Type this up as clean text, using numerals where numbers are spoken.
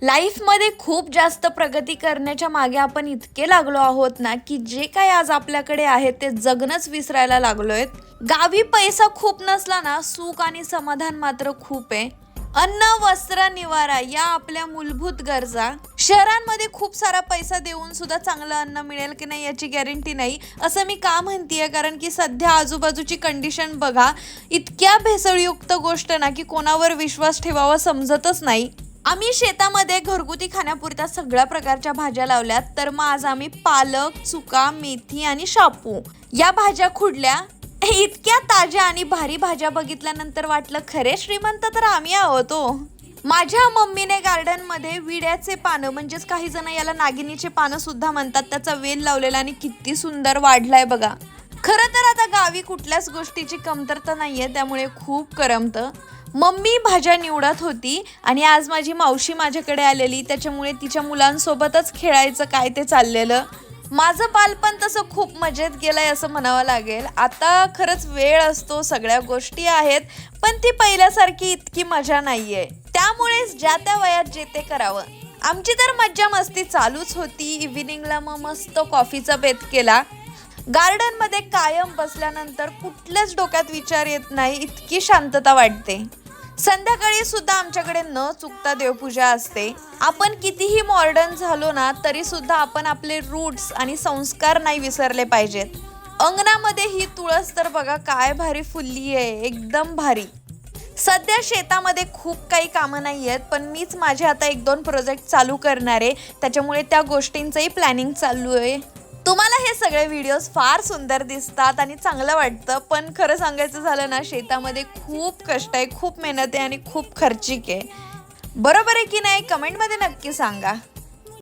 लाईफमध्ये खूप जास्त प्रगती करण्याच्या मागे आपण इतके लागलो आहोत ना की जे काही आज आपल्याकडे आहे ते जगणंच विसरायला लागलोय. गावी पैसा खूप नसला ना सुख आणि समाधान मात्र खूप आहे. अन्न वस्त्र निवारा या आपल्या मूलभूत गरजा. शहरांमध्ये खूप सारा पैसा देऊन सुद्धा चांगलं अन्न मिळेल की नाही याची गॅरंटी नाही. असं मी का म्हणतीये, कारण की सध्या आजूबाजूची कंडिशन बघा, इतक्या भेसळयुक्त गोष्ट ना की कोणावर विश्वास ठेवावा समजतच नाही. आम्ही शेतामध्ये घरगुती खाण्यापुरत्या सगळ्या प्रकारच्या भाज्या लावल्यात. तर मग आज आम्ही पालक, चुका, मेथी आणि शापू या भाज्या खुडल्या. इतक्या ताज्या आणि भारी भाज्या बघितल्यानंतर वाटलं खरे श्रीमंत तर आम्ही आहोत हो. माझ्या मम्मीने गार्डन मध्ये विड्याचे पानं, म्हणजेच काही जण याला नागिनीचे पानं सुद्धा म्हणतात, त्याचा वेल लावलेला आणि किती सुंदर वाढलाय बघा. खरं तर आता गावी कुठल्याच गोष्टीची कमतरता नाहीये, त्यामुळे खूप करमतं. मम्मी भाज्या निवडत होती आणि आज माझी मावशी माझ्याकडे आलेली, त्याच्यामुळे तिच्या मुलांसोबतच खेळायचं काय ते चाललेलं. माझं बालपण तसं खूप मजेत गेलंय असं म्हणावं लागेल. आता खरंच वेळ असतो, सगळ्या गोष्टी आहेत, पण ती पहिल्यासारखी इतकी मजा नाहीये. त्यामुळेच ज्या त्या वयात जे ते करावं. आमची तर मज्जा मस्ती चालूच होती. इव्हिनिंगला मग मस्त कॉफीचा बेत केला. गार्डन मध्ये कायम बसल्यानंतर कुठल्याच डोक्यात विचार येत नाही, इतकी शांतता वाटते. संध्याकाळी सुद्धा आमच्याकडे न चुकता देवपूजा असते. आपण कितीही मॉडर्न झालो ना तरी सुद्धा आपण आपले रूट्स आणि संस्कार नाही विसरले पाहिजेत. अंगणामध्ये ही तुळस तर बघा काय भारी फुलली आहे, एकदम भारी. सध्या शेतामध्ये खूप काही कामं नाही आहेत, पण मीच माझे आता 1-2 प्रोजेक्ट चालू करणार आहे, त्याच्यामुळे त्या गोष्टींचंही प्लॅनिंग चालू आहे. तुम्हाला हे सगळे व्हिडिओज फार सुंदर दिसतात आणि चांगलं वाटतं, पण खरं सांगायचं झालं ना शेतामध्ये खूप कष्ट आहे, खूप मेहनत आहे आणि खूप खर्चिक आहे. बरोबर आहे की नाही, कमेंटमध्ये नक्की सांगा.